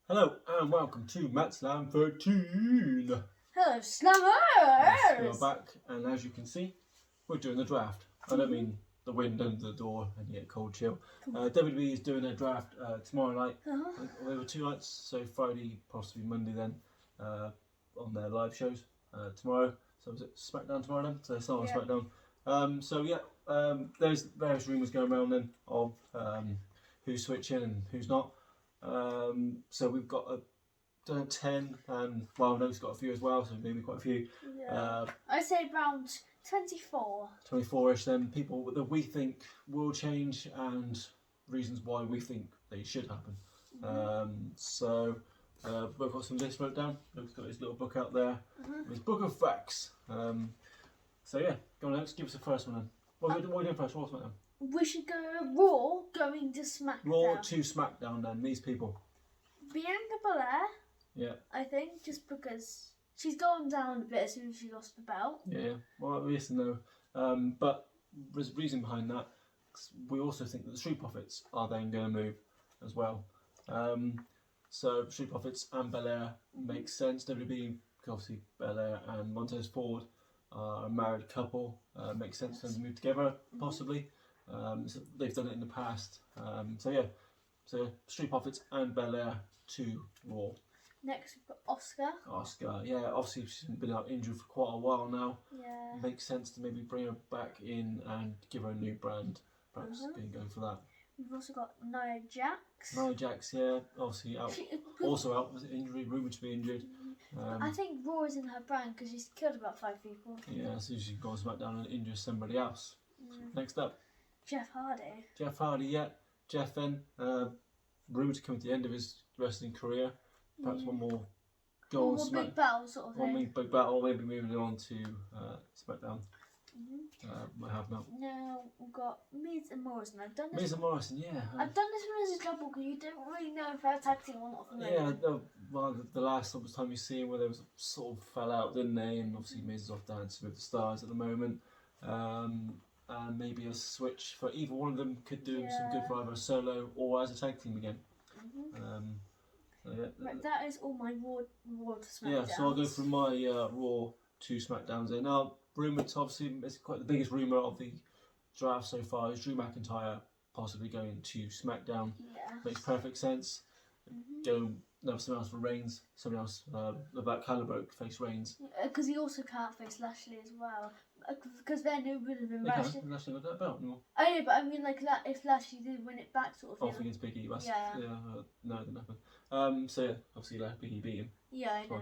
Hello and welcome to Matt Slam 13. Hello, Slammers! Yes, we are back, and as you can see, we're doing the draft. I don't mean the wind under the door and you get cold chill. WWE is doing their draft tomorrow night. There were 2 nights, so Friday, possibly Monday then, on their live shows tomorrow. So is it SmackDown tomorrow then? So it's not on SmackDown. There's various rumours going around then of who's switching and who's not. So we've got 10, and No's got a few as well, so maybe quite a few. Yeah. I'd say around 24. 24-ish then, people that we think will change and reasons why we think they should happen. We've got some lists wrote down. Luke's got his little book out there, his book of facts. Go on, let's give us the first one then. What are we doing first? What's that? We should go Raw going to SmackDown. Raw to SmackDown then, these people. Bianca Belair. Yeah. I think, just because she's gone down a bit as soon as she lost the belt. Yeah, well, yes and no. But there's a reason behind that. We also think that the Street Profits are then going to move as well. So Street Profits and Belair makes sense. WWE, obviously Belair and Montez Ford are a married couple. Makes sense for them to move together, possibly. So they've done it in the past. So Street Profits and Belair to Raw. Next we've got Oscar. Oscar, yeah, obviously she's been out injured for quite a while now. Yeah. Makes sense to maybe bring her back in and give her a new brand. Perhaps going for that. We've also got Nia Jax. Nia Jax, yeah, obviously out. Also out with injury, rumoured to be injured. I think Raw is in her brand because she's killed about 5 people. Yeah, so she's gone SmackDown and injure somebody else. Next up, Jeff Hardy. Jeff Hardy, yeah. Jeff then, rumoured to come at the end of his wrestling career. Perhaps one more goal. One more big battle sort of thing. One big battle, maybe moving on to SmackDown. Might have now. Now we've got Miz and Morrison. I've done this. Miz and Morrison, yeah. I've done this one as a double because you don't really know if they're a tag team or not. The last time you see him where they was sort of fell out, didn't they? And obviously Miz is off Dancing with the Stars at the moment. And maybe a switch for either one of them could do some good for either a solo or as a tag team again. Right, that is all my Raw to SmackDown. Yeah, so I'll go through my Raw to SmackDowns there. Now, rumoured, obviously, it's quite the biggest rumour of the draft so far is Drew McIntyre possibly going to SmackDown. Yeah. Makes perfect sense. Go have someone else for Reigns, someone else about calibre face Reigns. Because he also can't face Lashley as well. Because then it would have been Lashley got that belt anymore. I know, but I mean, like, if Lashley did win it back, sort of. Off against Big E, no, it didn't happen. Obviously, Big E beat him. Yeah, I know.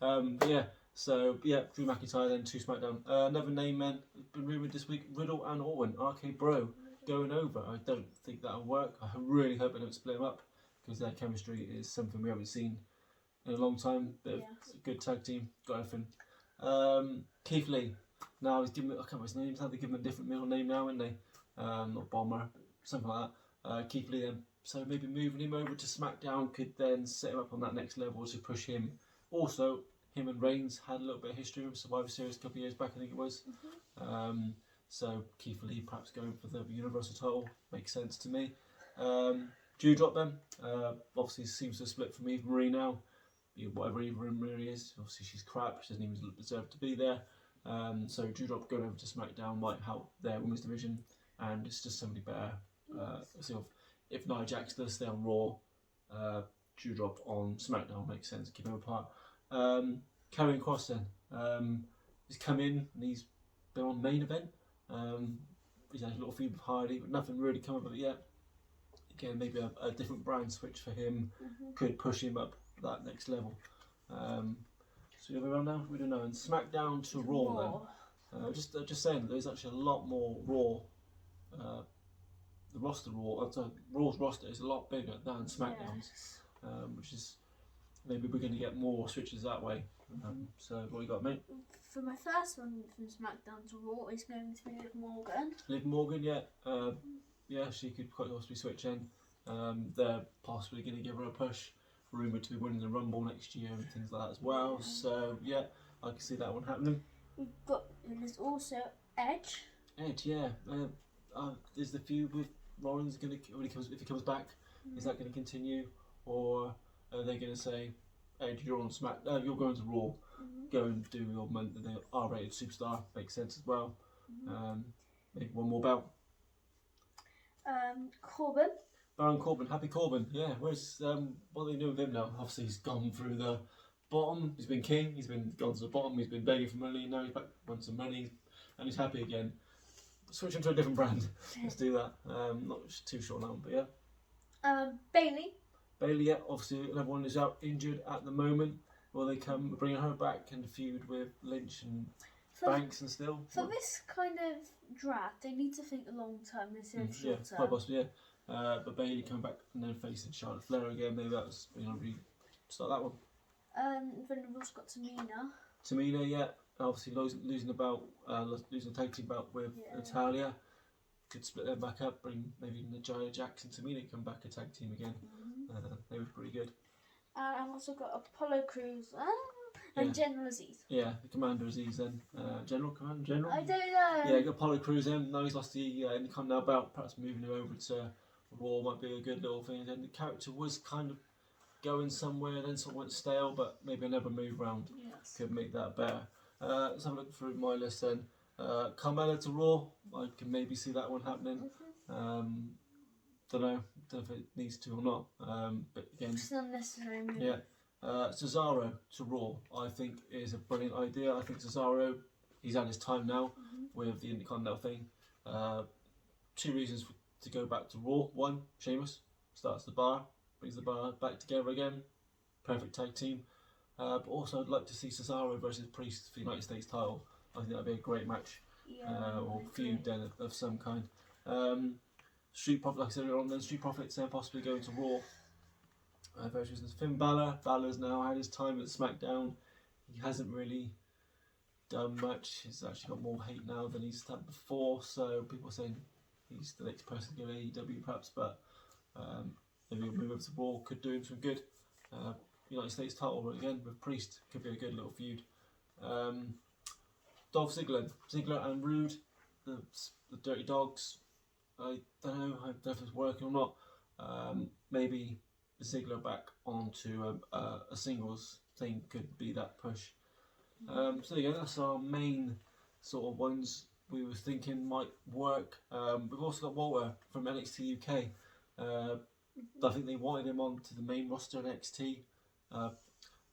Drew McIntyre then to SmackDown. Another name man been rumoured this week: Riddle and Orton, RK Bro, going over. I don't think that'll work. I really hope they don't split them up because their chemistry is something we haven't seen in a long time. They're a good tag team, got everything. Keith Lee. Now he's given, I can't remember his name. Now they give him a different middle name now, haven't they? Not Bomber, something like that. Keith Lee then. So maybe moving him over to SmackDown could then set him up on that next level to push him. Also, him and Reigns had a little bit of history with Survivor Series a couple of years back, I think it was. So Keith Lee perhaps going for the Universal title makes sense to me. Dewdrop then. Obviously seems to split from Eva Marie now. Whatever Eva Marie is, obviously she's crap. She doesn't even deserve to be there. So Dewdrop going over to SmackDown might help their women's division, and it's just somebody better. If Nia Jax does stay on Raw, Dewdrop on SmackDown makes sense. Keep them apart. Karrion Kross then. He's come in and he's been on Main Event. He's had a little feud with Hardy, but nothing really come of it yet. Again, maybe a different brand switch for him could push him up that next level. So the other way around now, we don't know. And SmackDown to Raw then. Just saying, there's actually a lot more Raw. The roster Raw's roster is a lot bigger than SmackDown's, which is maybe we're going to get more switches that way. So what you got, mate? For my first one from SmackDown to Raw is going to be Liv Morgan. Liv Morgan, yeah, she could quite possibly switch in. They're possibly going to give her a push. Rumoured to be winning the Rumble next year and things like that as well. So yeah, I can see that one happening. There's also Edge. Edge, yeah. Is the feud with Rollins going to if he comes back? Is that going to continue, or Are they going to say, "Ed, you're on Smack. You're going to Raw. Go and do your month." The R-rated superstar makes sense as well. Maybe one more bout. Corbin. Baron Corbin, Happy Corbin. Yeah. Where's what are they doing with him now? Obviously, he's gone through the bottom. He's been king. He's been gone to the bottom. He's been begging for money. Now he's back, wants some money, and he's happy again. Switch him to a different brand. Let's do that. Not too sure now, but yeah. Bailey. Bailey, yeah, obviously another one is out injured at the moment. Will they come bringing her back and feud with Lynch and Banks and still? For this kind of draft, they need to think long term instead of short term. Quite possibly, yeah. But Bailey come back and then facing Charlotte Flair again. Maybe that's start that one. Then we've also got Tamina. Tamina, yeah, obviously losing the tag team bout with Natalia. Could split them back up, bring maybe Nia Jax and Tamina come back a tag team again. They were pretty good. I've also got Apollo Crews and General Aziz. Yeah, the Commander Aziz then. General? I don't know. Yeah, got Apollo Crews in. Now he's lost the Intercontinental belt. Perhaps moving him over to Raw might be a good little thing. And the character was kind of going somewhere, then sort of went stale, but maybe another move round could make that better. Let's have a look through my list then. Carmella to Raw, I can maybe see that one happening. Don't know if it needs to or not. But again, it's unnecessary. Maybe. Yeah. Cesaro to Raw, I think is a brilliant idea. I think Cesaro, he's had his time now with the Intercontinental thing. 2 reasons to go back to Raw. One, Sheamus starts the bar, brings the bar back together again. Perfect tag team. But also, I'd like to see Cesaro versus Priest for the United States title. I think that'd be a great match, or feud then of some kind. Street Profits, like I said earlier on, then Street Profits then possibly going to Raw. Versus Finn Balor. Balor's now had his time at SmackDown. He hasn't really done much. He's actually got more hate now than he's had before. So people are saying he's the next person to go AEW perhaps, but maybe a move over to Raw could do him some good. United States title again with Priest could be a good little feud. Dolph Ziggler and Rude, the Dirty Dogs. I don't know if it's working or not. Maybe Ziggler back onto a singles thing could be that push. So yeah, that's our main sort of ones we were thinking might work. We've also got Walter from NXT UK. I think they wanted him on to the main roster of NXT.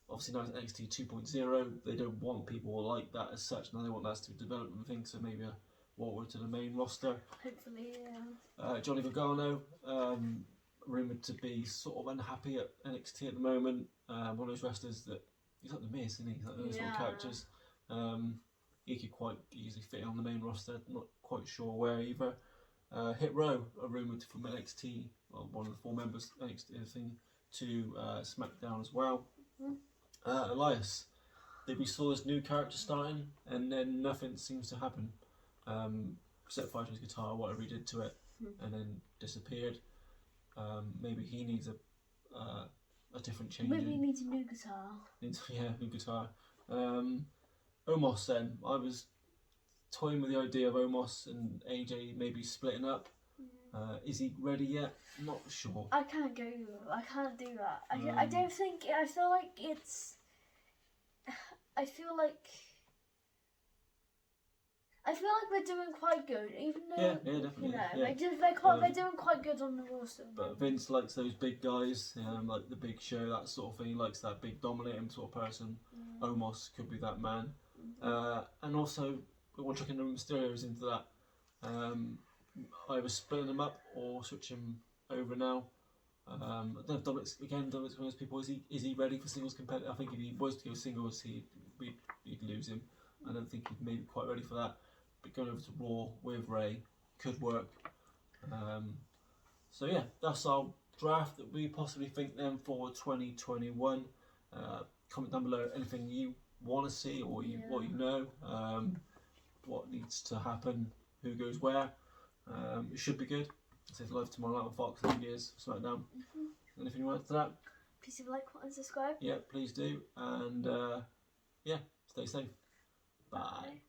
Obviously now it's NXT 2.0. They don't want people like that as such. Now they want that to be a development thing. So maybe a Walter to the main roster. Hopefully, yeah. Johnny Gargano. Rumoured to be sort of unhappy at NXT at the moment. One of those wrestlers that he's like the Miz, isn't he? He's like those sort of characters. He could quite easily fit on the main roster. Not quite sure where either. Hit Row are rumoured from NXT, well, one of the 4 members NXT thing to SmackDown as well. Elias, we saw this new character starting, and then nothing seems to happen. Set fire to his guitar, whatever he did to it, and then disappeared. Maybe he needs a different change. Maybe he needs a new guitar. New guitar. Omos then. I was toying with the idea of Omos and AJ maybe splitting up. Is he ready yet? Not sure. I can't do that. I don't think. I feel like it's. I feel like we're doing quite good, even though definitely. they're doing quite good on the roster. But Vince likes those big guys, like the Big Show, that sort of thing. He likes that big dominating sort of person. Omos could be that man, and also we're chucking the Mysterios into that. Either splitting them up or switch him over now. Dominic's one of those people. Is he ready for singles competitive? I think if he was to go singles, he'd lose him. I don't think he's maybe quite ready for that. But going over to Raw with Ray could work. So yeah, that's our draft that we possibly think then for 2021. Comment down below anything you want to see or what you know, what needs to happen, who goes where. It should be good. It says live tomorrow night on Fox. I think it is SmackDown. Anything you want to add to that? Please like, comment, and subscribe. Yeah, please do. And yeah, stay safe. Bye.